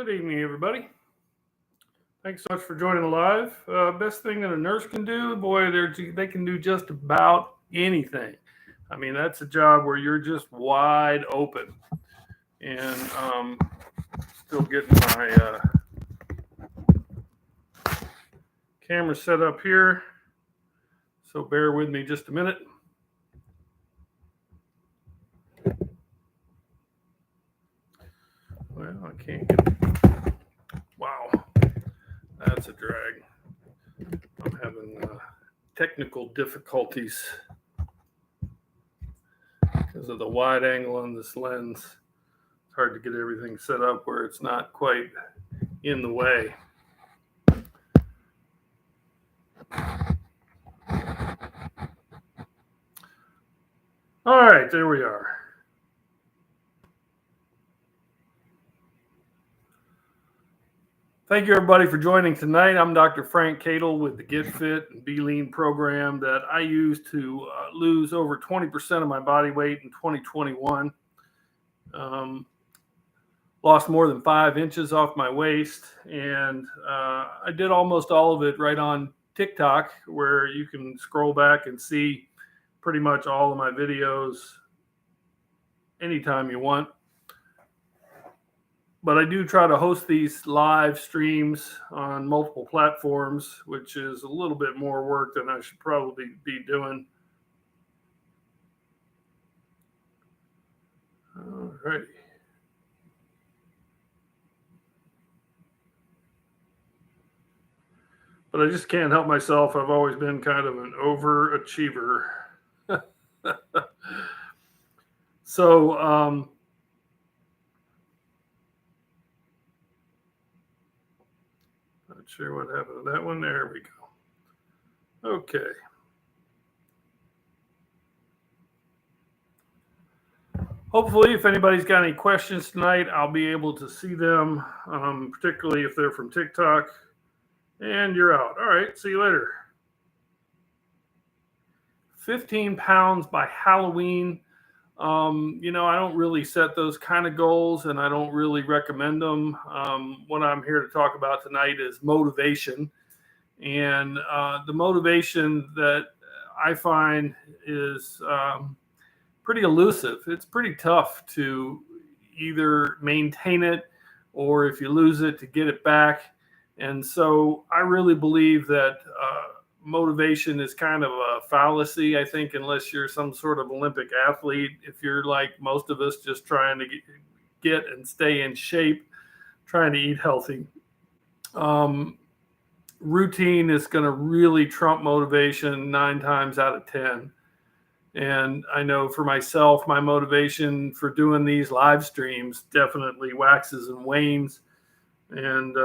Good evening, everybody. Thanks so much for joining live. Best thing that a nurse can do, boy, they can do just about anything. I mean, that's a job where you're just wide open. And still getting my camera set up here. So bear with me just a minute. Well, I can't get it. Wow, that's a drag. I'm having technical difficulties because of the wide angle on this lens. It's hard to get everything set up where it's not quite in the way. All right, there we are. Thank you, everybody, for joining tonight. I'm Dr. Frank Cadle with the Get Fit and Be Lean program that I used to lose over 20% of my body weight in 2021. Lost more than 5 inches off my waist, and I did almost all of it right on TikTok, where you can scroll back and see pretty much all of my videos anytime you want. But I do try to host these live streams on multiple platforms, which is a little bit more work than I should probably be doing. All righty. But I just can't help myself. I've always been kind of an overachiever. So, not sure what happened to that one. There we go. Okay. Hopefully, if anybody's got any questions tonight, I'll be able to see them, particularly if they're from TikTok. And you're out. All right. See you later. 15 pounds by Halloween. I don't really set those kind of goals, and I don't really recommend them. What I'm here to talk about tonight is motivation. And the motivation that I find is pretty elusive. It's pretty tough to either maintain it, or if you lose it, to get it back. And so I really believe that motivation is kind of a fallacy, I think, unless you're some sort of Olympic athlete. If you're like most of us, just trying to get and stay in shape, trying to eat healthy, routine is going to really trump motivation 9 times out of 10. And I know for myself, my motivation for doing these live streams definitely waxes and wanes. And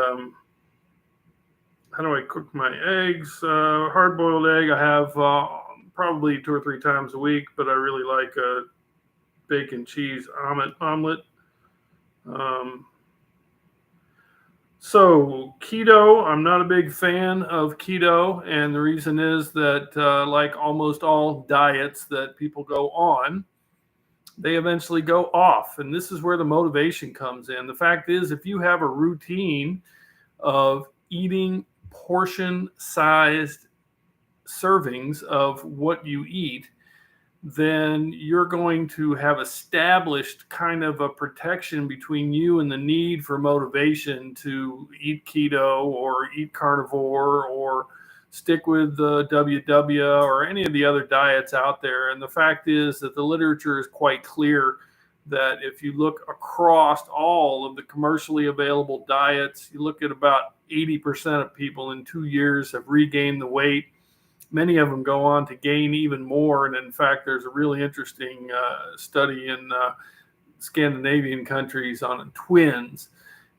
how do I cook my eggs? Hard-boiled egg I have probably 2 or 3 times a week, but I really like a bacon cheese omelet. So keto, I'm not a big fan of keto, and the reason is that like almost all diets that people go on, they eventually go off, and this is where the motivation comes in. The fact is, if you have a routine of eating portion-sized servings of what you eat, then you're going to have established kind of a protection between you and the need for motivation to eat keto or eat carnivore or stick with the WW or any of the other diets out there. And the fact is that the literature is quite clear that if you look across all of the commercially available diets, you look at about 80% of people in 2 years have regained the weight. Many of them go on to gain even more. And in fact, there's a really interesting study in Scandinavian countries on twins.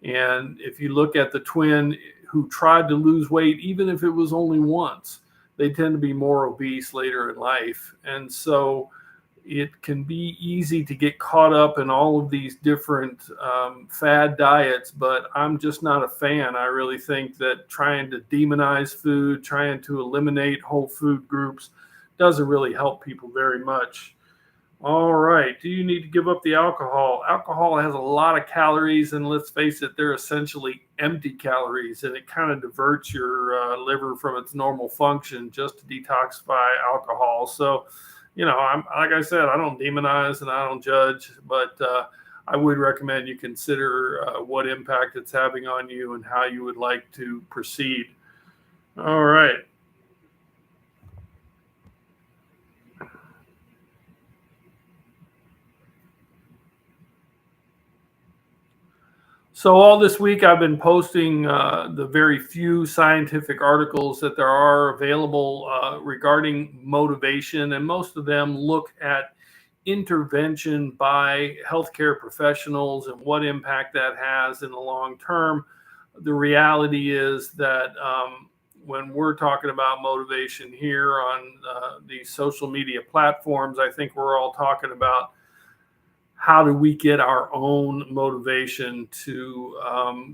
And if you look at the twin who tried to lose weight, even if it was only once, they tend to be more obese later in life. And so it can be easy to get caught up in all of these different fad diets, but I'm just not a fan. I really think that trying to demonize food, trying to eliminate whole food groups doesn't really help people very much. All right. Do you need to give up the alcohol? Alcohol has a lot of calories, and let's face it, they're essentially empty calories, and it kind of diverts your liver from its normal function just to detoxify alcohol. So, I'm like I said, I don't demonize and I don't judge, but I would recommend you consider what impact it's having on you and how you would like to proceed. All right. So all this week, I've been posting the very few scientific articles that there are available regarding motivation, and most of them look at intervention by healthcare professionals and what impact that has in the long term. The reality is that when we're talking about motivation here on these social media platforms, I think we're all talking about how do we get our own motivation to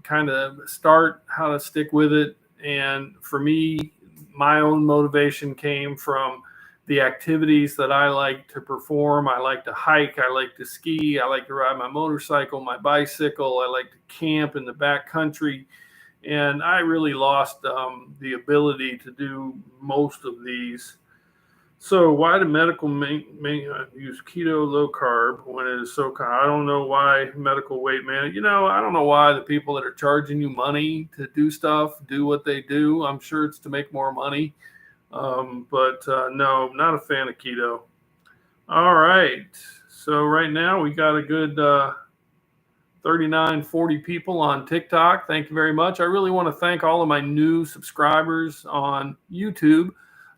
kind of start, how to stick with it. And for me, my own motivation came from the activities that I like to perform. I like to hike, I like to ski, I like to ride my motorcycle, my bicycle, I like to camp in the back country. And I really lost the ability to do most of these. So why do medical use keto low carb when it is so common? I don't know why medical weight man. I don't know why the people that are charging you money to do stuff do what they do. I'm sure it's to make more money, but no, not a fan of keto. All right, so right now we got a good 39, 40 people on TikTok. Thank you very much. I really want to thank all of my new subscribers on YouTube.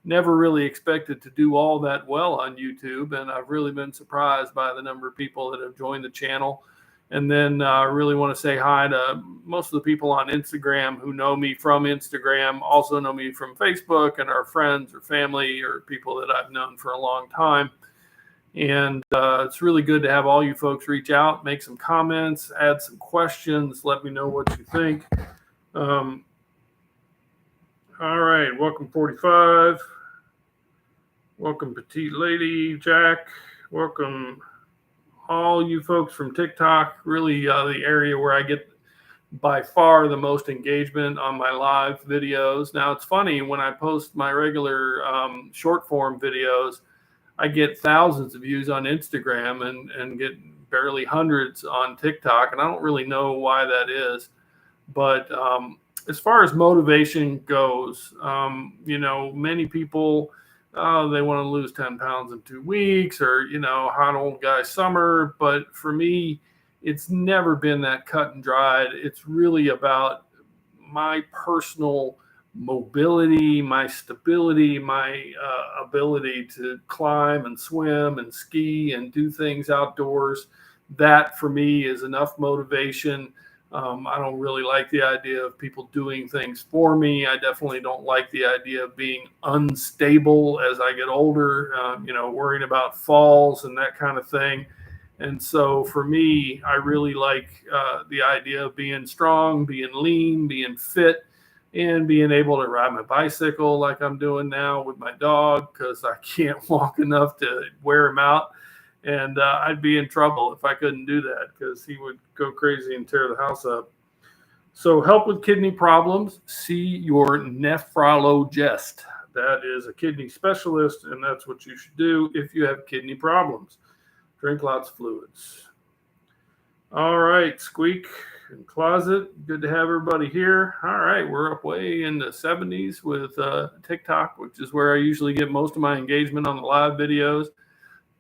Never really expected to do all that well on YouTube, and I've really been surprised by the number of people that have joined the channel. And then I really want to say hi to most of the people on Instagram who know me from Instagram, also know me from Facebook, and are friends or family or people that I've known for a long time. And it's really good to have all you folks reach out, make some comments, add some questions, let me know what you think. Um, all right, welcome 45. Welcome Petite Lady, Jack. Welcome all you folks from TikTok. Really the area where I get by far the most engagement on my live videos. Now it's funny, when I post my regular short form videos, I get thousands of views on Instagram and get barely hundreds on TikTok. And I don't really know why that is. But as far as motivation goes, many people, they want to lose 10 pounds in 2 weeks, or, hot old guy summer. But for me, it's never been that cut and dried. It's really about my personal mobility, my stability, my ability to climb and swim and ski and do things outdoors. That for me is enough motivation. I don't really like the idea of people doing things for me. I definitely don't like the idea of being unstable as I get older, worrying about falls and that kind of thing. And so for me, I really like the idea of being strong, being lean, being fit, and being able to ride my bicycle like I'm doing now with my dog, because I can't walk enough to wear him out. And I'd be in trouble if I couldn't do that, because he would go crazy and tear the house up. So help with kidney problems, see your nephrologist. That is a kidney specialist, and that's what you should do if you have kidney problems. Drink lots of fluids. All right, Squeak and Closet. Good to have everybody here. All right, we're up way in the 70s with TikTok, which is where I usually get most of my engagement on the live videos.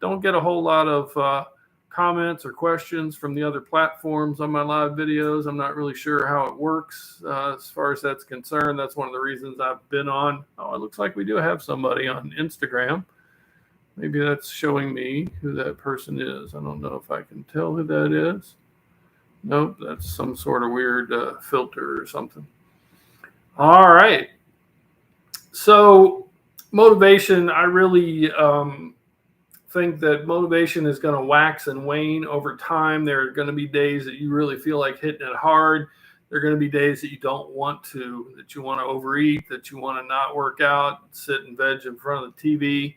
Don't get a whole lot of comments or questions from the other platforms on my live videos. I'm not really sure how it works as far as that's concerned. That's one of the reasons I've been on. Oh, it looks like we do have somebody on Instagram. Maybe that's showing me who that person is. I don't know if I can tell who that is. Nope, that's some sort of weird filter or something. All right. So motivation, I really think that motivation is going to wax and wane over time. There are going to be days that you really feel like hitting it hard. There are going to be days that you don't want to, that you want to overeat, that you want to not work out, sit and veg in front of the TV.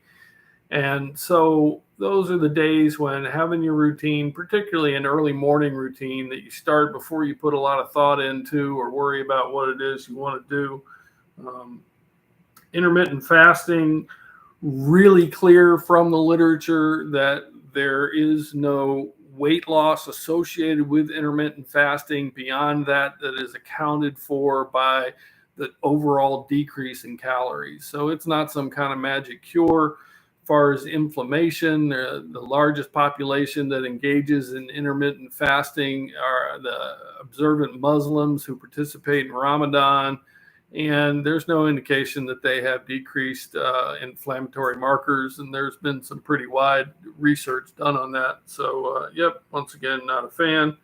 And so those are the days when having your routine, particularly an early morning routine that you start before you put a lot of thought into or worry about what it is you want to do. Intermittent fasting, really clear from the literature that there is no weight loss associated with intermittent fasting beyond that is accounted for by the overall decrease in calories. So it's not some kind of magic cure. As far as inflammation, the largest population that engages in intermittent fasting are the observant Muslims who participate in Ramadan. And there's no indication that they have decreased inflammatory markers. And there's been some pretty wide research done on that. So, yep, once again, not a fan.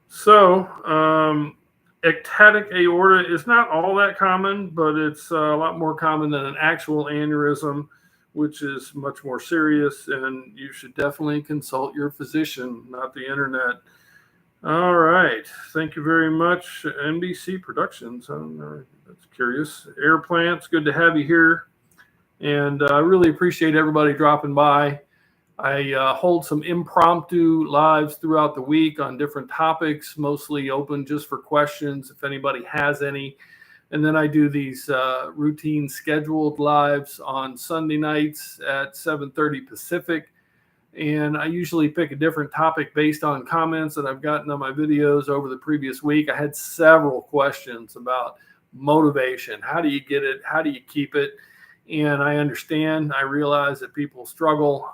So, ectatic aorta is not all that common, but it's a lot more common than an actual aneurysm, which is much more serious. And you should definitely consult your physician, not the internet. All right. Thank you very much, NBC Productions. That's curious. Air Plants, good to have you here. And I really appreciate everybody dropping by. I hold some impromptu lives throughout the week on different topics, mostly open just for questions if anybody has any. And then I do these routine scheduled lives on Sunday nights at 7:30 Pacific. And I usually pick a different topic based on comments that I've gotten on my videos over the previous week. I had several questions about motivation. How do you get it? How do you keep it? And I understand, I realize that people struggle.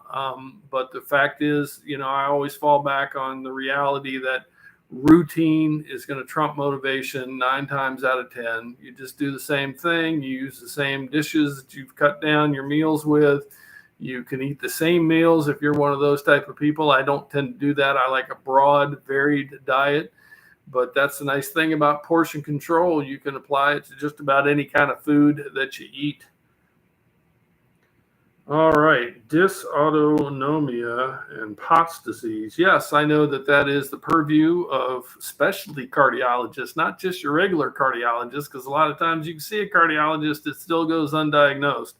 But the fact is, I always fall back on the reality that routine is going to trump motivation 9 times out of 10. You just do the same thing. You use the same dishes that you've cut down your meals with. You can eat the same meals if you're one of those type of people. I don't tend to do that. I like a broad, varied diet. But that's the nice thing about portion control. You can apply it to just about any kind of food that you eat. All right. Dysautonomia and POTS disease. Yes, I know that is the purview of specialty cardiologists, not just your regular cardiologist, because a lot of times you can see a cardiologist that still goes undiagnosed.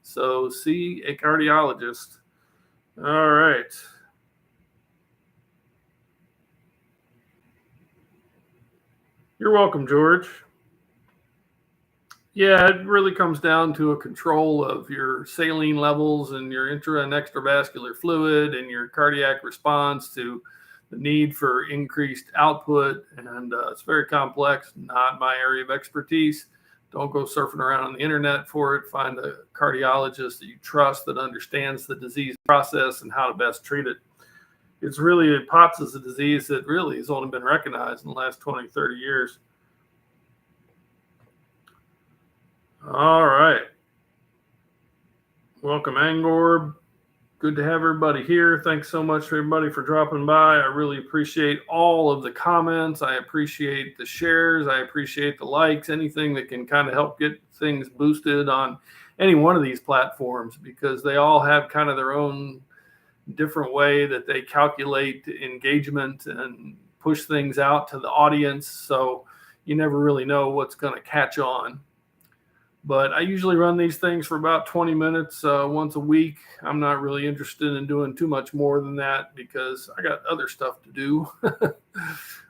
So see a cardiologist. All right. You're welcome, George. Yeah, it really comes down to a control of your saline levels and your intra and extravascular fluid and your cardiac response to the need for increased output. And it's very complex, not my area of expertise. Don't go surfing around on the internet for it. Find a cardiologist that you trust that understands the disease process and how to best treat it. It's really, POTS is a disease that really has only been recognized in the last 20, 30 years. All right. Welcome, Angor. Good to have everybody here. Thanks so much for everybody for dropping by. I really appreciate all of the comments. I appreciate the shares. I appreciate the likes, anything that can kind of help get things boosted on any one of these platforms, because they all have kind of their own different way that they calculate engagement and push things out to the audience. So you never really know what's going to catch on. But I usually run these things for about 20 minutes once a week. I'm not really interested in doing too much more than that because I got other stuff to do.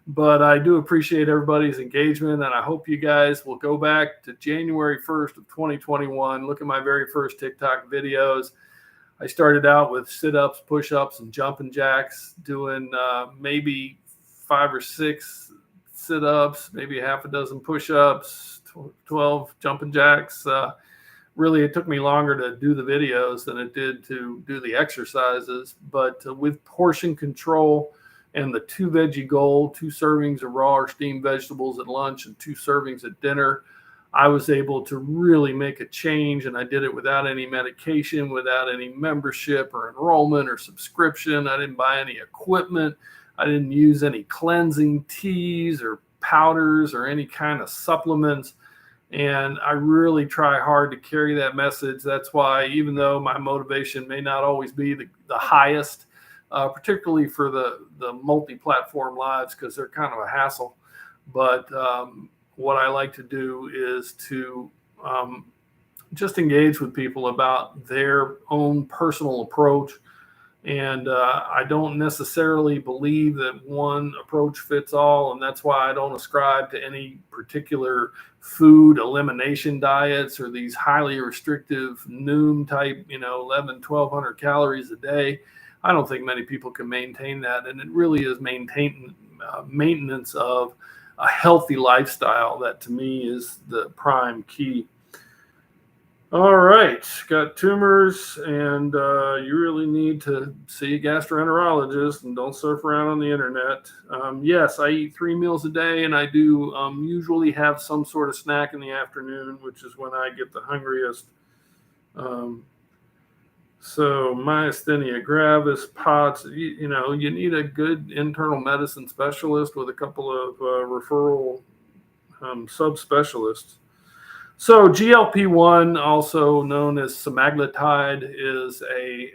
But I do appreciate everybody's engagement, and I hope you guys will go back to January 1st of 2021. Look at my very first TikTok videos. I started out with sit-ups, push-ups, and jumping jacks, doing maybe 5 or 6 sit-ups, maybe half a dozen push-ups, 12 jumping jacks. Really, it took me longer to do the videos than it did to do the exercises. But with portion control and the 2 veggie goal, 2 servings of raw or steamed vegetables at lunch and 2 servings at dinner, I was able to really make a change. And I did it without any medication, without any membership or enrollment or subscription. I didn't buy any equipment. I didn't use any cleansing teas or powders or any kind of supplements. And I really try hard to carry that message. That's why, even though my motivation may not always be the highest, particularly for the multi-platform lives, because they're kind of a hassle. But what I like to do is to just engage with people about their own personal approach. And I don't necessarily believe that one approach fits all. And that's why I don't ascribe to any particular food elimination diets or these highly restrictive noon type, 11, 1200 calories a day. I don't think many people can maintain that. And it really is maintenance of a healthy lifestyle that to me is the prime key. All right, got tumors, and you really need to see a gastroenterologist and don't surf around on the internet. Yes, I eat 3 meals a day, and I do usually have some sort of snack in the afternoon, which is when I get the hungriest. So myasthenia gravis, POTS, you need a good internal medicine specialist with a couple of referral subspecialists. So GLP-1, also known as semaglutide, is a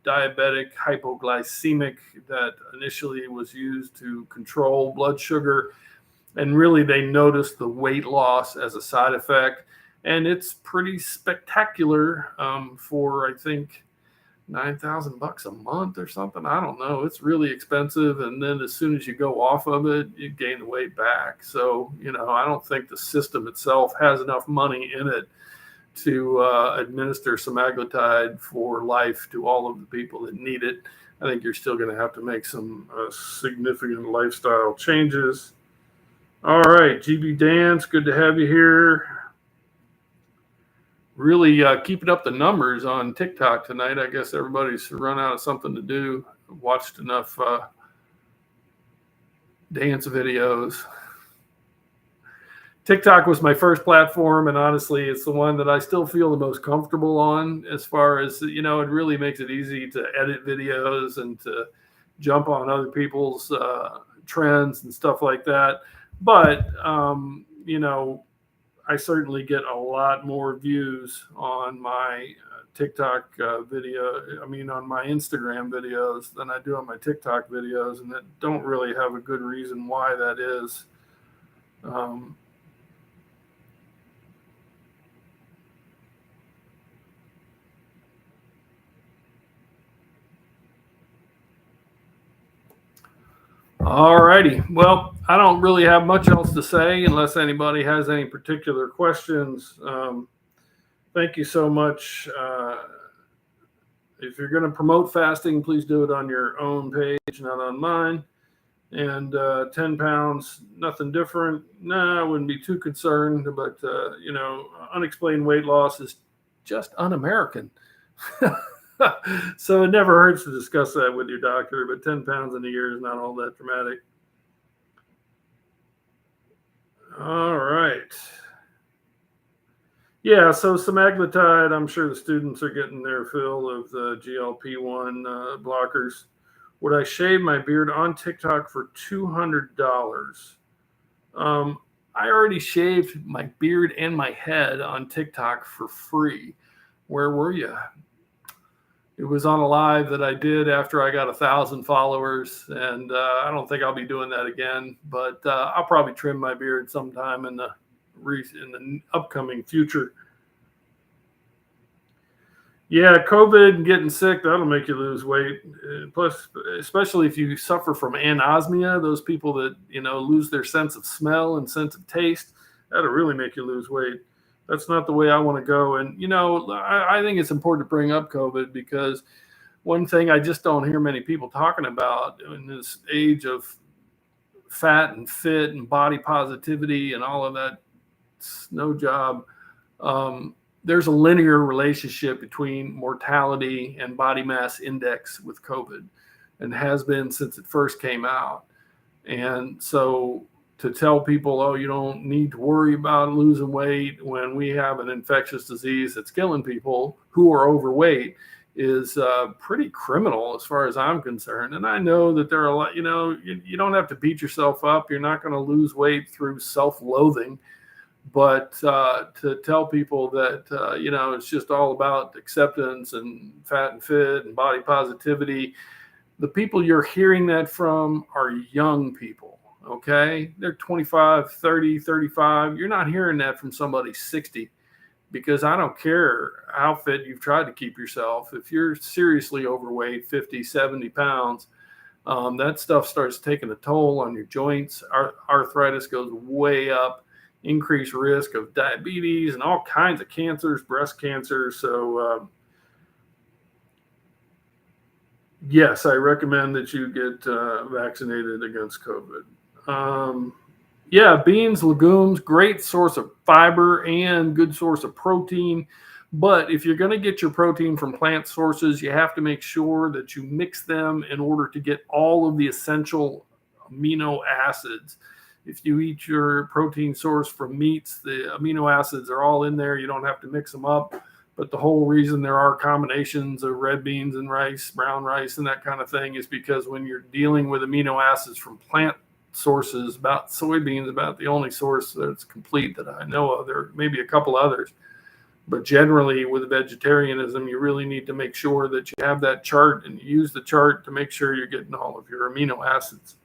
diabetic hypoglycemic that initially was used to control blood sugar. And really, they noticed the weight loss as a side effect. And it's pretty spectacular for, I think, $9,000 a month or something. I don't know. It's really expensive. And then as soon as you go off of it, you gain the weight back. So, I don't think the system itself has enough money in it to administer semaglutide for life to all of the people that need it. I think you're still going to have to make some significant lifestyle changes. All right, GB Dance, good to have you here. Really keeping up the numbers on TikTok tonight. I guess everybody's run out of something to do. Watched enough dance videos. TikTok was my first platform, and honestly, it's the one that I still feel the most comfortable on as far as, it really makes it easy to edit videos and to jump on other people's trends and stuff like that. But, I certainly get a lot more views on my TikTok on my Instagram videos than I do on my TikTok videos, and that don't really have a good reason why that is. All righty. Well, I don't really have much else to say unless anybody has any particular questions. Thank you so much. If you're going to promote fasting, please do it on your own page, not on mine. And 10 pounds, nothing different. No, I wouldn't be too concerned. But, unexplained weight loss is just un-American. So it never hurts to discuss that with your doctor, but 10 pounds in a year is not all that dramatic. All right. Yeah, so semaglutide, I'm sure the students are getting their fill of the GLP-1 blockers. Would I shave my beard on TikTok for $200? I already shaved my beard and my head on TikTok for free. Where were you? It was on a live that I did after I got 1,000 followers, and I don't think I'll be doing that again. But I'll probably trim my beard sometime in the upcoming future. Yeah, COVID and getting sick, that'll make you lose weight. Plus, especially if you suffer from anosmia, those people that, lose their sense of smell and sense of taste, that'll really make you lose weight. That's not the way I want to go. And, I think it's important to bring up COVID because one thing I just don't hear many people talking about in this age of fat and fit and body positivity and all of that snow job, there's a linear relationship between mortality and body mass index with COVID, and has been since it first came out. And so to tell people, oh, you don't need to worry about losing weight when we have an infectious disease that's killing people who are overweight is pretty criminal as far as I'm concerned. And I know that there are a lot, you don't have to beat yourself up. You're not going to lose weight through self-loathing. But to tell people that, it's just all about acceptance and fat and fit and body positivity, the people you're hearing that from are young people. Okay, they're 25, 30, 35. You're not hearing that from somebody 60. because I don't care how fit you've tried to keep yourself. If you're seriously overweight, 50, 70 pounds, that stuff starts taking a toll on your joints. Arthritis goes way up, increased risk of diabetes and all kinds of cancers, breast cancer. So, yes, I recommend that you get vaccinated against COVID. Yeah, beans, legumes, great source of fiber and good source of protein. But if you're going to get your protein from plant sources, you have to make sure that you mix them in order to get all of the essential amino acids. If you eat your protein source from meats, the amino acids are all in there. You don't have to mix them up. But the whole reason there are combinations of red beans and rice, brown rice, and that kind of thing is because when you're dealing with amino acids from plant sources, about soybeans, about the only source that's complete that I know of. There may be a couple others, but generally with vegetarianism, you really need to make sure that you have that chart and you use the chart to make sure you're getting all of your amino acids.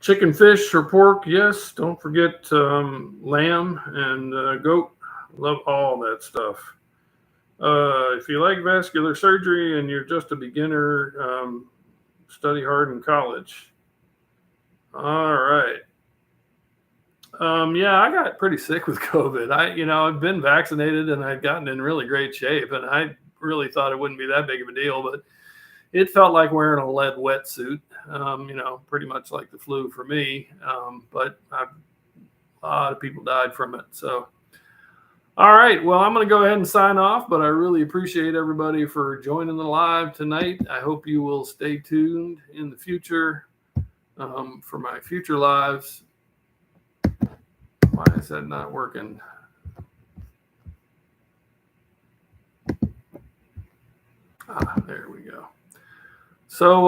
Chicken, fish, or pork, yes. Don't forget lamb and goat. Love all that stuff. If you like vascular surgery and you're just a beginner, study hard in college. All right. Yeah, I got pretty sick with COVID. I've been vaccinated and I'd gotten in really great shape, and I really thought it wouldn't be that big of a deal, but it felt like wearing a lead wetsuit. Pretty much like the flu for me. But a lot of people died from it. So, all right. Well, I'm going to go ahead and sign off, but I really appreciate everybody for joining the live tonight. I hope you will stay tuned in the future for my future lives. Why is that not working? There we go. So,